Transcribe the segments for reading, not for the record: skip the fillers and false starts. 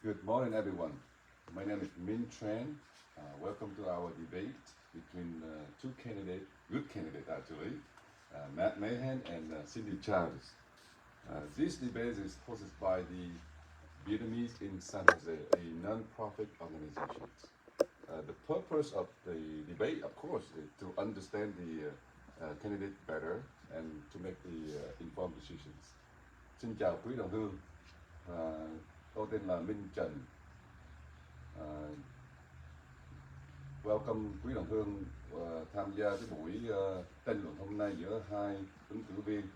Good morning, everyone. My name is Min Tran. Welcome to our debate between two candidates, good candidates actually, Matt Mahan and Cindy Chavez. This debate is hosted by the Vietnamese in San Jose, a non-profit organization. The purpose of the debate, of course, is to understand the candidate better and to make the informed decisions. Xin chào quý đồng hương. Tôi tên là Minh Trần. Welcome quý đồng hương tham gia cái buổi tranh luận hôm nay giữa hai ứng cử viên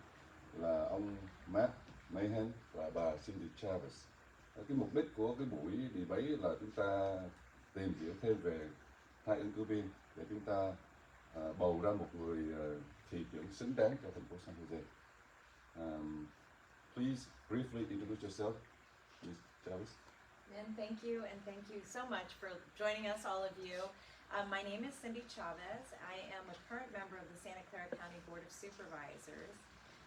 là ông Matt Mahan và bà Cindy Chavez. Cái mục đích của cái buổi debate là chúng ta tìm hiểu thêm về hai ứng cử viên để chúng ta bầu ra một người thị trưởng xứng đáng cho thành phố San Jose. Please briefly introduce yourself, Ms. Chavez. And thank you so much for joining us, all of you. My name is Cindy Chavez. I am a current member of the Santa Clara County Board of Supervisors.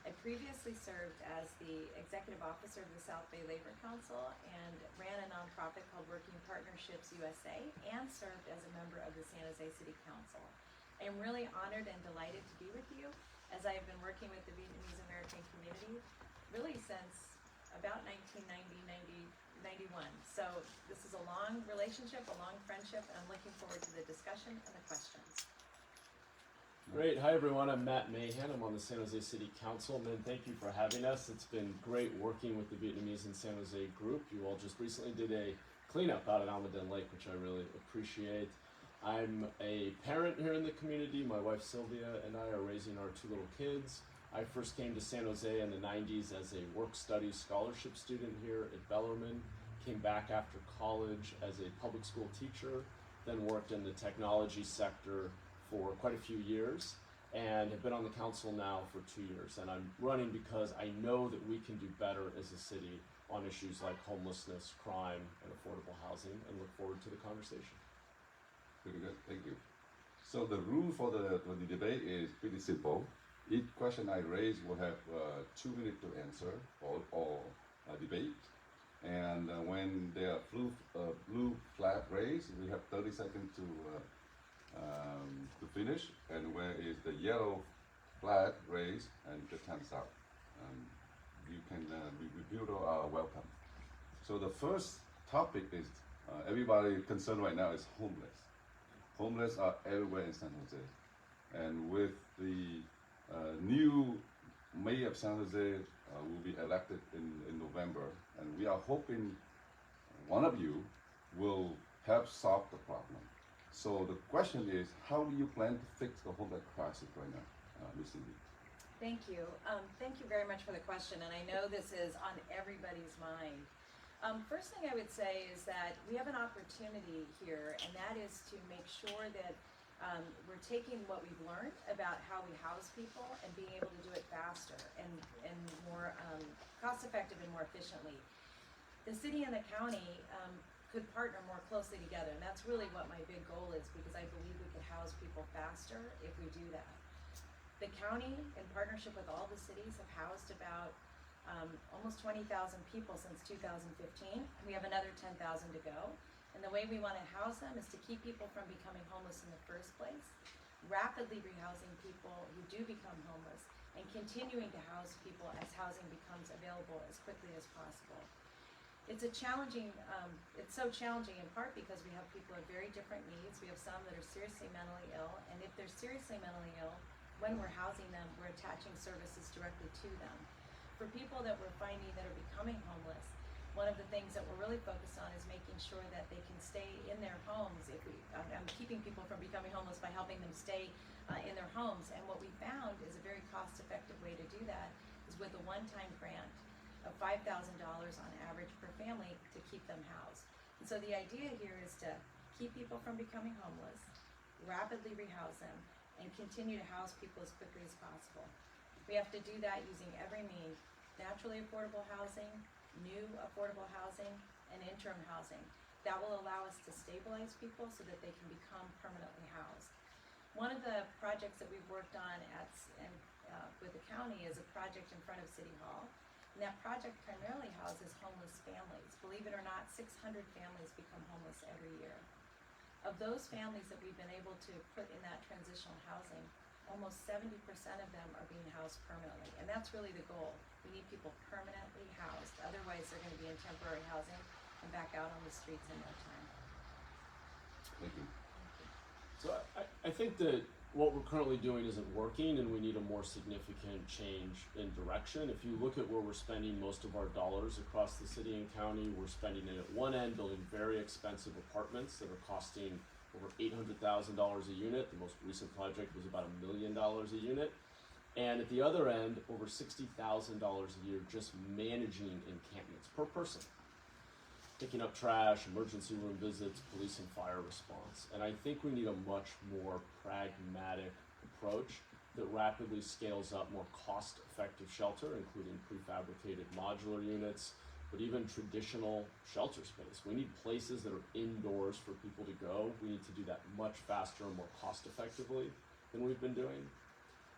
I previously served as the executive officer of the South Bay Labor Council and ran a nonprofit called Working Partnerships USA and served as a member of the San Jose City Council. I am really honored and delighted to be with you as I have been working with the Vietnamese American community really since about 1991. So this is a long relationship, a long friendship, and I'm looking forward to the discussion and the questions. Great. Hi, everyone. I'm Matt Mahan. I'm on the San Jose City Council. And thank you for having us. It's been great working with the Vietnamese in San Jose group. You all just recently did a cleanup out at Almaden Lake, which I really appreciate. I'm a parent here in the community. My wife Sylvia and I are raising our two little kids. I first came to San Jose in the 90s as a work-study scholarship student here at Bellarmine. Came back after college as a public school teacher, then worked in the technology sector for quite a few years, and have been on the council now for 2 years. And I'm running because I know that we can do better as a city on issues like homelessness, crime, and affordable housing, and look forward to the conversation. Pretty good, thank you. So the rule for the debate is pretty simple. Each question I raise will have 2 minutes to answer or debate. And when there are blue flag raised, we have 30 seconds to finish. And where is the yellow flag raised, and the time's up. You can rebuttal are welcome. So the first topic is everybody concerned right now is homeless. Homeless are everywhere in San Jose, and with the new mayor of San Jose will be elected in November, and we are hoping one of you will help solve the problem. So the question is, how do you plan to fix the homeless crisis right now, Ms. Cindy? Thank you. Thank you very much for the question, and I know this is on everybody's mind. First thing I would say is that we have an opportunity here, and that is to make sure that we're taking what we've learned about how we house people and being able to do it faster and more cost-effective and more efficiently. The city and the county could partner more closely together, and that's really what my big goal is, because I believe we could house people faster if we do that. The county, in partnership with all the cities, have housed about almost 20,000 people since 2015. We have another 10,000 to go. And the way we want to house them is to keep people from becoming homeless in the first place, rapidly rehousing people who do become homeless, and continuing to house people as housing becomes available as quickly as possible. It's so challenging in part because we have people with very different needs. We have some that are seriously mentally ill, and if they're seriously mentally ill, when we're housing them, we're attaching services directly to them. For people that we're finding that are becoming homeless, one of the things that we're really focused on is making sure that they can stay in their homes. I'm keeping people from becoming homeless by helping them stay in their homes. And what we found is a very cost-effective way to do that is with a one-time grant of $5,000 on average per family to keep them housed. And so the idea here is to keep people from becoming homeless, rapidly rehouse them, and continue to house people as quickly as possible. We have to do that using every means: naturally affordable housing, new affordable housing, and interim housing. That will allow us to stabilize people so that they can become permanently housed. One of the projects that we've worked on with the county is a project in front of City Hall And that project primarily houses homeless families. Believe it or not, 600 families become homeless every year. Of those families that we've been able to put in that transitional housing, almost 70% of them are being housed permanently. And that's really the goal. We need people permanently housed. Otherwise, they're going to be in temporary housing and back out on the streets in no time. Thank you. So I think that what we're currently doing isn't working, and we need a more significant change in direction. If you look at where we're spending most of our dollars across the city and county, we're spending it at one end building very expensive apartments that are costing over $800,000 a unit. The most recent project was about $1 million a unit. And at the other end, over $60,000 a year just managing encampments per person. Picking up trash, emergency room visits, police and fire response. And I think we need a much more pragmatic approach that rapidly scales up more cost-effective shelter, including prefabricated modular units, but even traditional shelter space. We need places that are indoors for people to go. We need to do that much faster and more cost-effectively than we've been doing.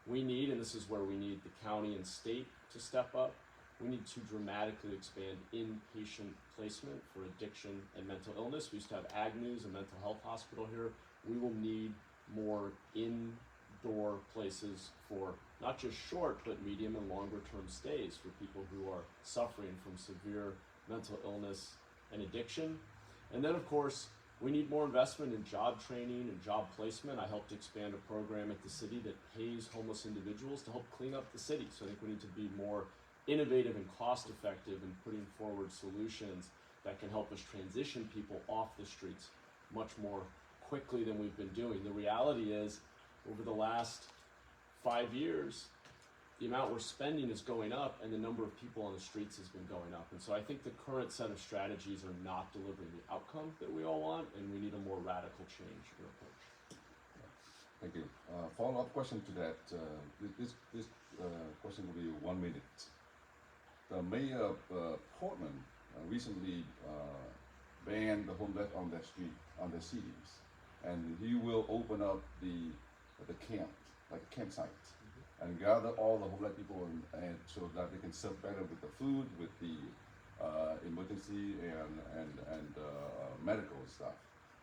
We need, and this is where we need the county and state to step up, we need to dramatically expand inpatient placement for addiction and mental illness. We used to have Agnews, a mental health hospital here. We will need more indoor places for not just short, but medium and longer term stays for people who are suffering from severe mental illness and addiction. And then of course, we need more investment in job training and job placement. I helped expand a program at the city that pays homeless individuals to help clean up the city. So I think we need to be more innovative and cost effective in putting forward solutions that can help us transition people off the streets much more quickly than we've been doing. The reality is, over the last 5 years, the amount we're spending is going up and the number of people on the streets has been going up. And so I think the current set of strategies are not delivering the outcome that we all want, and we need a more radical change in approach. Thank you. Follow-up question to that. This question will be 1 minute. The mayor of Portland recently banned the homeless on their street, on their cities, and he will open up the camp, like a campsite, and gather all the homeless people and so that they can serve better with the food, with the emergency and medical stuff.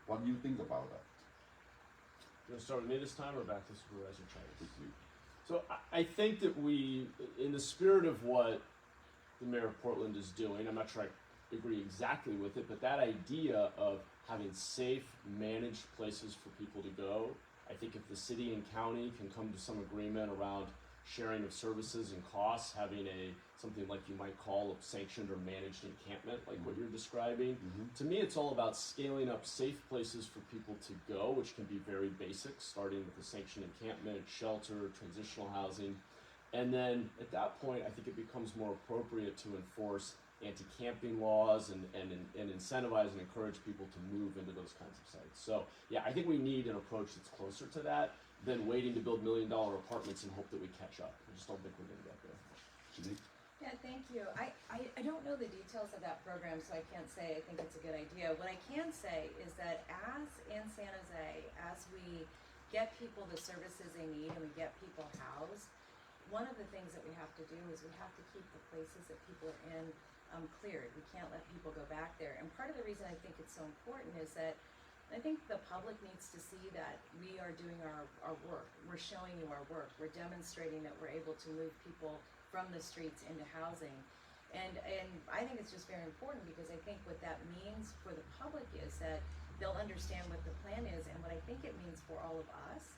What do you think about that? You want to start with me this time or back to Supervisor Chavez? So I think that we, in the spirit of what the mayor of Portland is doing, I'm not sure I agree exactly with it, but that idea of having safe, managed places for people to go, I think if the city and county can come to some agreement around sharing of services and costs, having something like you might call a sanctioned or managed encampment, like what you're describing. To me, it's all about scaling up safe places for people to go, which can be very basic, starting with a sanctioned encampment, shelter, transitional housing. And then at that point, I think it becomes more appropriate to enforce anti-camping laws and incentivize and encourage people to move into those kinds of sites. So yeah, I think we need an approach that's closer to that than waiting to build $1 million apartments and hope that we catch up. I just don't think we're gonna get there. Shanique? Yeah, thank you. I don't know the details of that program, so I can't say I think it's a good idea. What I can say is that as in San Jose, as we get people the services they need and we get people housed, one of the things that we have to do is we have to keep the places that people are in cleared. We can't let people go back there. And part of the reason I think it's so important is that I think the public needs to see that we are doing our work. We're showing you our work. We're demonstrating that we're able to move people from the streets into housing. And I think it's just very important because I think what that means for the public is that they'll understand what the plan is. And what I think it means for all of us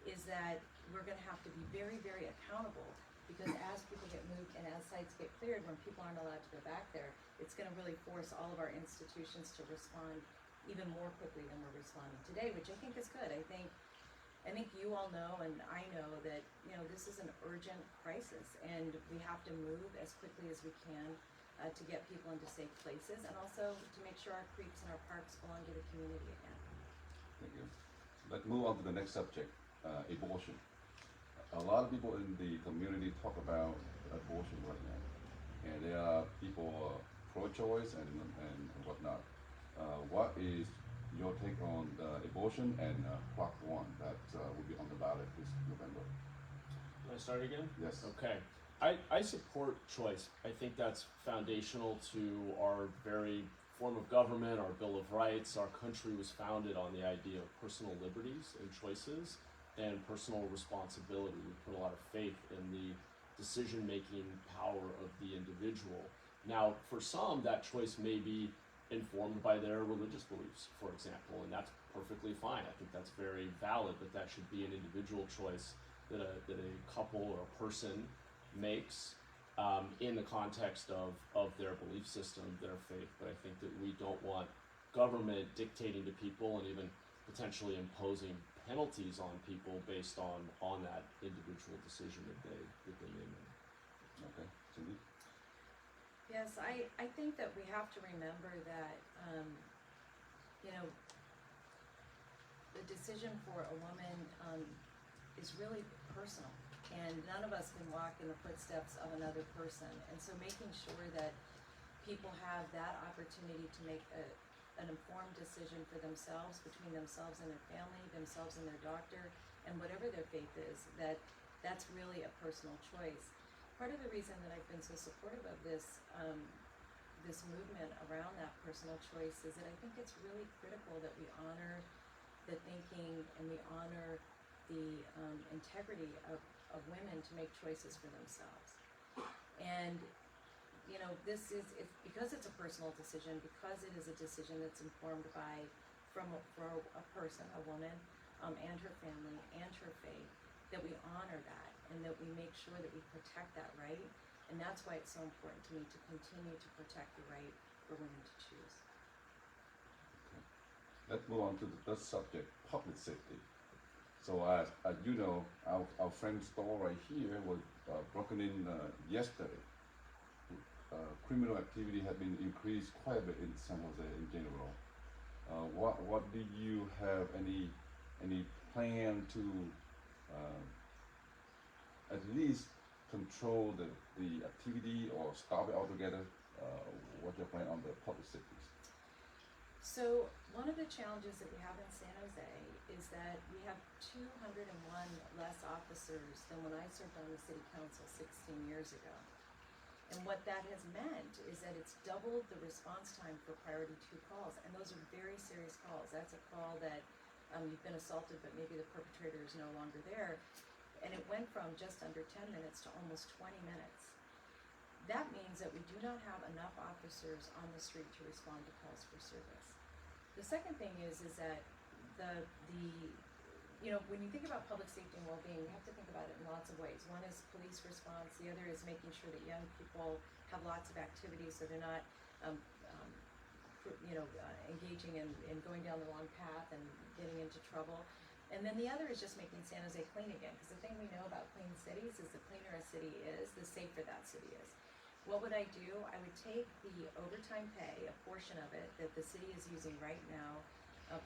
is that we're going to have to be very, very accountable, because as people get moved and as sites get cleared, when people aren't allowed to go back there, it's going to really force all of our institutions to respond even more quickly than we're responding today, which I think is good. I think you all know, and I know that, this is an urgent crisis, and we have to move as quickly as we can to get people into safe places, and also to make sure our creeks and our parks belong to the community again. Thank you. Let's move on to the next subject, abortion. A lot of people in the community talk about abortion right now, and there are people pro-choice and whatnot. What is your take on abortion and Prop 1 that will be on the ballot this November? Can I start again? Yes. Okay. I support choice. I think that's foundational to our very form of government, our Bill of Rights. Our country was founded on the idea of personal liberties and choices and personal responsibility. We put a lot of faith in the decision-making power of the individual. Now, for some, that choice may be informed by their religious beliefs, for example, and that's perfectly fine. I think that's very valid, but that should be an individual choice that a couple or a person makes in the context of their belief system, their faith. But I think that we don't want government dictating to people and even potentially imposing penalties on people based on that individual decision that they may make. Okay, Cindy? Yes, I think that we have to remember that, you know, the decision for a woman is really personal, and none of us can walk in the footsteps of another person. And so making sure that people have that opportunity to make an informed decision for themselves, between themselves and their family, themselves and their doctor, and whatever their faith is, that's really a personal choice. Part of the reason that I've been so supportive of this this movement around that personal choice is that I think it's really critical that we honor the thinking and we honor the integrity of women to make choices for themselves. And you know, this is because it's a personal decision, because it is a decision that's informed by for a person, a woman, and her family and her faith, that we honor that and that we make sure that we protect that right. And that's why it's so important to me to continue to protect the right for women to choose. Let's move on to the third subject, public safety. So as you know, our friend's store right here was broken in yesterday. Criminal activity has been increased quite a bit in San Jose in general. What do you have any plan to at least control the activity or stop it altogether? What's your plan on the public safety? So one of the challenges that we have in San Jose is that we have 201 less officers than when I served on the city council 16 years ago. And what that has meant is that it's doubled the response time for priority 2 calls. And those are very serious calls. That's a call that you've been assaulted, but maybe the perpetrator is no longer there. And it went from just under 10 minutes to almost 20 minutes. That means that we do not have enough officers on the street to respond to calls for service. The second thing is that you know, when you think about public safety and well-being, you have to think about it in lots of ways. One is police response. The other is making sure that young people have lots of activities so they're not, engaging in going down the wrong path and getting into trouble. And then the other is just making San Jose clean again. Because the thing we know about clean cities is the cleaner a city is, the safer that city is. What would I do? I would take the overtime pay, a portion of it that the city is using right now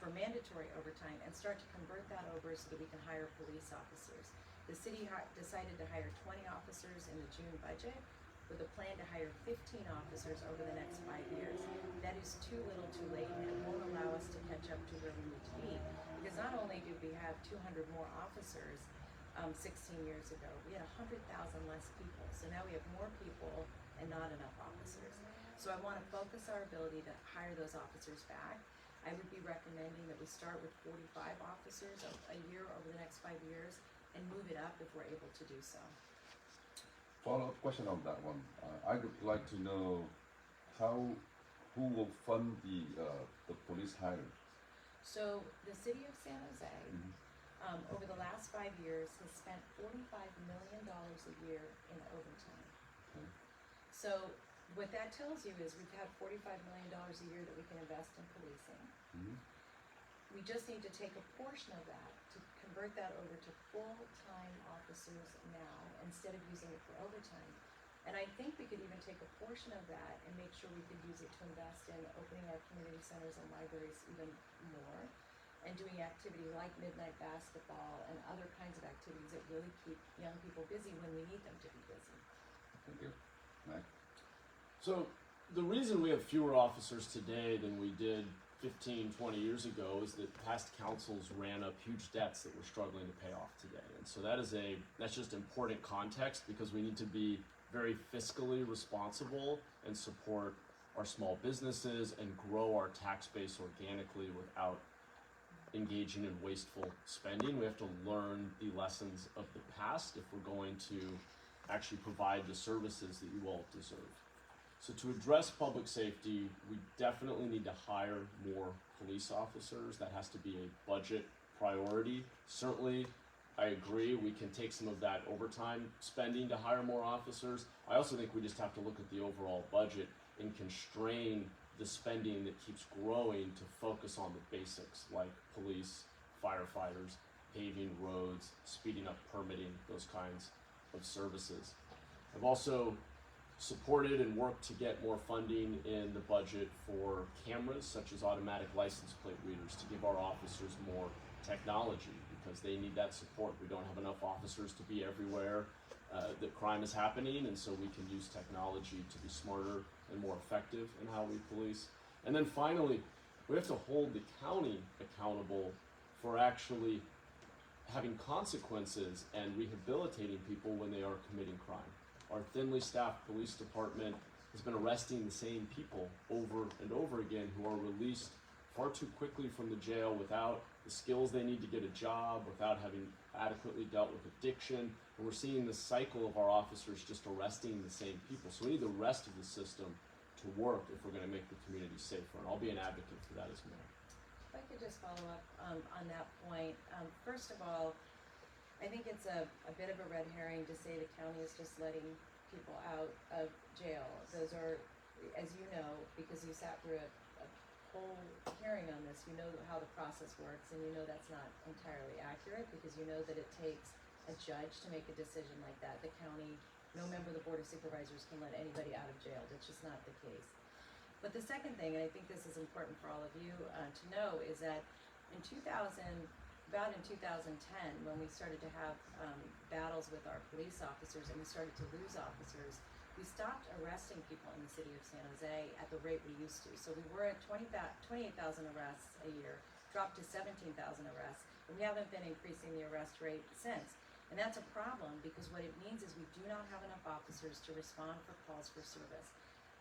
for mandatory overtime, and start to convert that over so that we can hire police officers. The city decided to hire 20 officers in the June budget with a plan to hire 15 officers over the next 5 years. That is too little too late, and it won't allow us to catch up to where we need to be. Because not only did we have 200 more officers 16 years ago, we had 100,000 less people. So now we have more people and not enough officers. So I want to focus our ability to hire those officers back. I would be recommending that we start with 45 officers a year over the next 5 years and move it up if we're able to do so. Follow-up question on that one. I would like to know who will fund the police hiring? So the city of San Jose, over the last 5 years, has spent $45 million a year in overtime. Okay. So what that tells you is we've had $45 million a year that we can invest in policing. Mm-hmm. We just need to take a portion of that to convert that over to full-time officers now instead of using it for overtime. And I think we could even take a portion of that and make sure we could use it to invest in opening our community centers and libraries even more, and doing activities like midnight basketball and other kinds of activities that really keep young people busy when we need them to be busy. Thank you. Mac? So the reason we have fewer officers today than we did 15, 20 years ago is that past councils ran up huge debts that we're struggling to pay off today. And so that's just important context, because we need to be very fiscally responsible and support our small businesses and grow our tax base organically without engaging in wasteful spending. We have to learn the lessons of the past if we're going to actually provide the services that you all deserve. So to address public safety, we definitely need to hire more police officers. That has to be a budget priority. Certainly, I agree, we can take some of that overtime spending to hire more officers. I also think we just have to look at the overall budget and constrain the spending that keeps growing to focus on the basics, like police, firefighters, paving roads, speeding up permitting, those kinds of services. I've also supported and worked to get more funding in the budget for cameras, such as automatic license plate readers, to give our officers more technology, because they need that support. We don't have enough officers to be everywhere that crime is happening, and so we can use technology to be smarter and more effective in how we police. And then finally, we have to hold the county accountable for actually having consequences and rehabilitating people when they are committing crime. Our thinly staffed police department has been arresting the same people over and over again, who are released far too quickly from the jail without the skills they need to get a job, without having adequately dealt with addiction. And we're seeing this cycle of our officers just arresting the same people. So we need the rest of the system to work if we're going to make the community safer. And I'll be an advocate for that as mayor. If I could just follow up on that point. First of all, I think it's a bit of a red herring to say the county is just letting people out of jail. Those are, as you know, because you sat through a whole hearing on this, you know how the process works, and you know that's not entirely accurate, because you know that it takes a judge to make a decision like that. The county, no member of the Board of Supervisors can let anybody out of jail. That's just not the case. But the second thing, and I think this is important for all of you to know, is that in 2010, when we started to have battles with our police officers and we started to lose officers, we stopped arresting people in the city of San Jose at the rate we used to. So we were at 28,000 arrests a year, dropped to 17,000 arrests, and we haven't been increasing the arrest rate since. And that's a problem, because what it means is we do not have enough officers to respond for calls for service.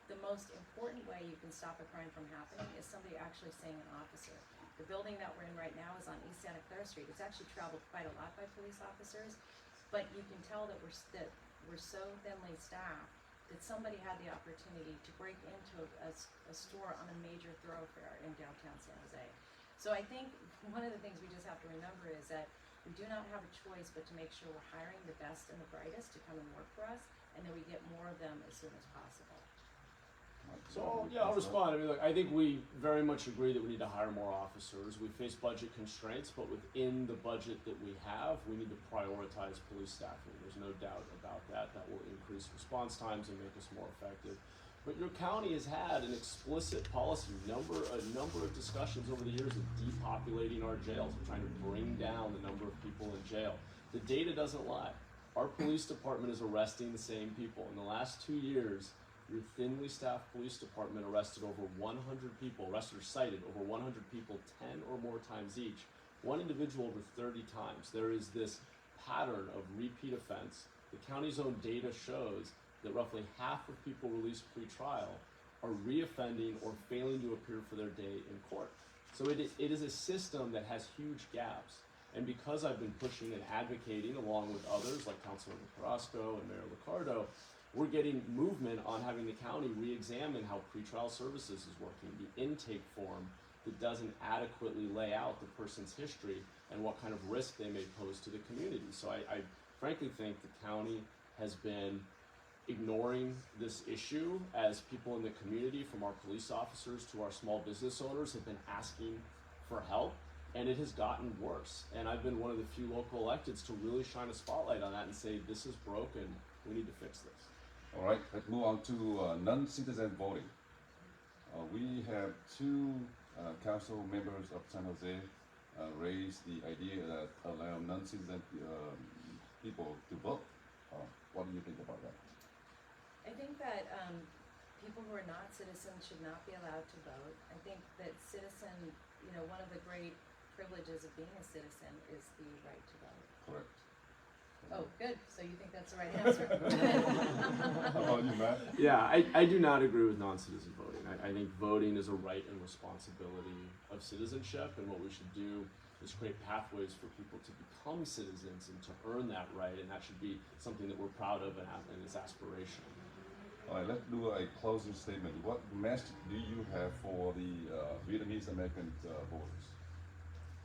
The most important way you can stop a crime from happening is somebody actually saying an officer. The building that we're in right now is on East Santa Clara Street. It's actually traveled quite a lot by police officers, but you can tell that we're so thinly staffed that somebody had the opportunity to break into a store on a major thoroughfare in downtown San Jose. So I think one of the things we just have to remember is that we do not have a choice but to make sure we're hiring the best and the brightest to come and work for us, and that we get more of them as soon as possible. So yeah, I'll respond. I mean, look, I think we very much agree that we need to hire more officers. We face budget constraints, but within the budget that we have, we need to prioritize police staffing. There's no doubt about that. That will increase response times and make us more effective. But your county has had an explicit policy, a number of discussions over the years of depopulating our jails, and trying to bring down the number of people in jail. The data doesn't lie. Our police department is arresting the same people. In the last 2 years, your thinly staffed police department arrested over 100 people, arrested or cited over 100 people 10 or more times each. One individual over 30 times. There is this pattern of repeat offense. The county's own data shows that roughly half of people released pre-trial are reoffending or failing to appear for their day in court. So it is a system that has huge gaps. And because I've been pushing and advocating along with others like Councilor Carrasco and Mayor Liccardo, we're getting movement on having the county re-examine how pretrial services is working, the intake form that doesn't adequately lay out the person's history and what kind of risk they may pose to the community. So I frankly think the county has been ignoring this issue, as people in the community, from our police officers to our small business owners, have been asking for help, and it has gotten worse. And I've been one of the few local electeds to really shine a spotlight on that and say, this is broken, we need to fix this. All right, let's move on to non-citizen voting. We have two council members of San Jose raise the idea that allow non-citizen people to vote. What do you think about that? I think that people who are not citizens should not be allowed to vote. I think that citizen, one of the great privileges of being a citizen is the right to vote. Correct. Oh, good. So you think that's the right answer? How about you, Matt? Yeah, I do not agree with non-citizen voting. I think voting is a right and responsibility of citizenship, and what we should do is create pathways for people to become citizens and to earn that right, and that should be something that we're proud of and is aspirational. All right, let's do a closing statement. What message do you have for the Vietnamese American voters?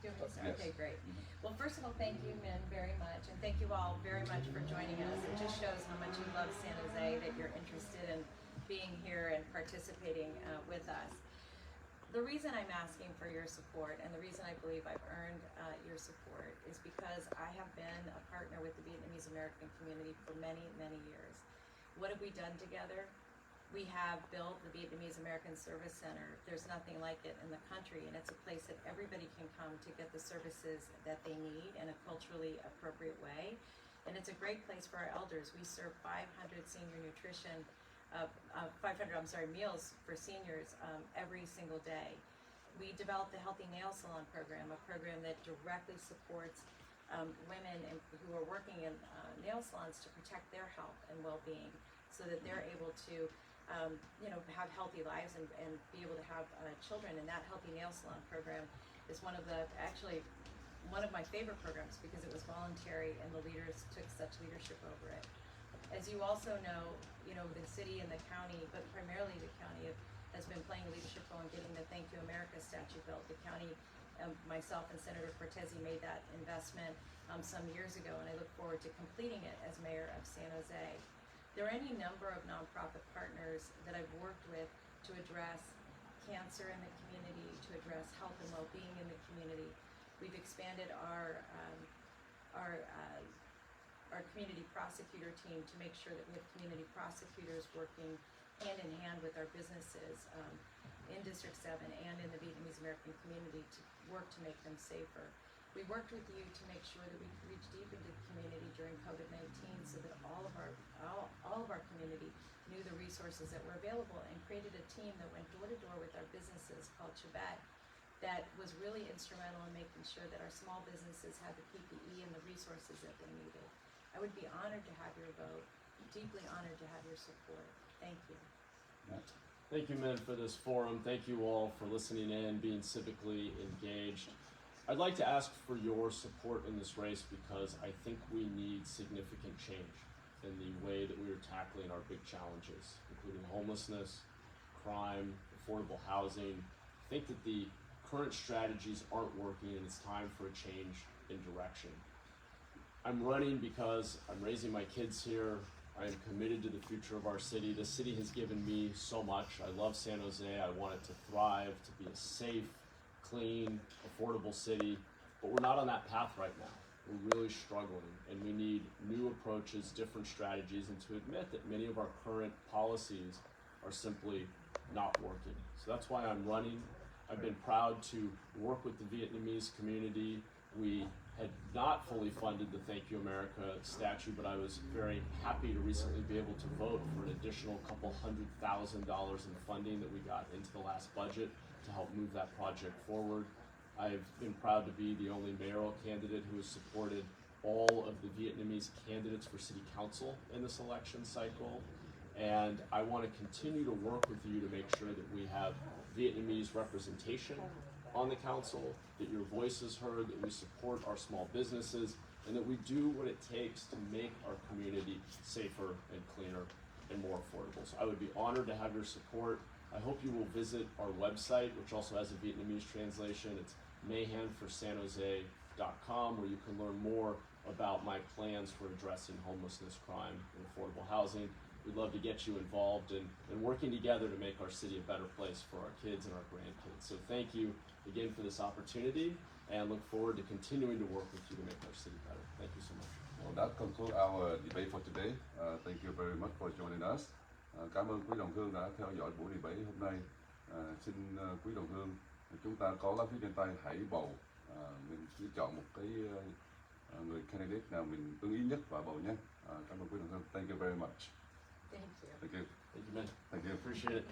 Do you want me to start? Yes. Okay, great. Well, first of all, thank you, Min, very much, and thank you all very much for joining us. It just shows how much you love San Jose, that you're interested in being here and participating with us. The reason I'm asking for your support, and the reason I believe I've earned your support, is because I have been a partner with the Vietnamese American community for many, many years. What have we done together? We have built the Vietnamese American Service Center. There's nothing like it in the country, and it's a place that everybody can come to get the services that they need in a culturally appropriate way. And it's a great place for our elders. We serve 500 senior nutrition, 500 meals for seniors every single day. We developed the Healthy Nail Salon program, a program that directly supports women who are working in nail salons to protect their health and well-being, so that they're able to have healthy lives and be able to have children. And that Healthy Nail Salon program is one of my favorite programs, because it was voluntary and the leaders took such leadership over it. As you also know, the city and the county, but primarily the county, has been playing a leadership role in getting the Thank You America statue built. The county, myself and Senator Cortese made that investment some years ago, and I look forward to completing it as mayor of San Jose. There are any number of nonprofit partners that I've worked with to address cancer in the community, to address health and well-being in the community. We've expanded our community prosecutor team to make sure that we have community prosecutors working hand in hand with our businesses in District 7 and in the Vietnamese American community to work to make them safer. We worked with you to make sure that we could reach deep into the community during COVID-19, so that all of our community knew the resources that were available, and created a team that went door to door with our businesses called Chavez, that was really instrumental in making sure that our small businesses had the PPE and the resources that they needed. I would be honored to have your vote, deeply honored to have your support. Thank you. Thank you, Min, for this forum. Thank you all for listening in, being civically engaged. I'd like to ask for your support in this race, because I think we need significant change in the way that we are tackling our big challenges, including homelessness, crime, affordable housing. I think that the current strategies aren't working, and it's time for a change in direction. I'm running because I'm raising my kids here. I am committed to the future of our city. The city has given me so much. I love San Jose. I want it to thrive, to be a safe, clean, affordable city, but we're not on that path right now. We're really struggling, and we need new approaches, different strategies, and to admit that many of our current policies are simply not working. So that's why I'm running. I've been proud to work with the Vietnamese community. We had not fully funded the Thank You America statue, but I was very happy to recently be able to vote for an additional couple $100,000 in funding that we got into the last budget to help move that project forward. I've been proud to be the only mayoral candidate who has supported all of the Vietnamese candidates for city council in this election cycle. And I want to continue to work with you to make sure that we have Vietnamese representation on the council, that your voice is heard, that we support our small businesses, and that we do what it takes to make our community safer and cleaner and more affordable. So I would be honored to have your support. I hope you will visit our website, which also has a Vietnamese translation. It's mahanforsanjose.com, where you can learn more about my plans for addressing homelessness, crime, and affordable housing. We'd love to get you involved in working together to make our city a better place for our kids and our grandkids. So thank you again for this opportunity, and look forward to continuing to work with you to make our city better. Thank you so much. Well, that concludes our debate for today. Thank you very much for joining us. Cảm ơn quý đồng hương đã theo dõi buổi debate hôm nay. Xin quý đồng hương, chúng ta có lá phiếu trên tay, hãy bầu. Mình chỉ chọn một cái người candidate nào mình ưng ý nhất và bầu nhé. Cảm ơn quý đồng hương. Thank you very much. Thank you. Thank you. Thank you, man. Thank you. Appreciate it.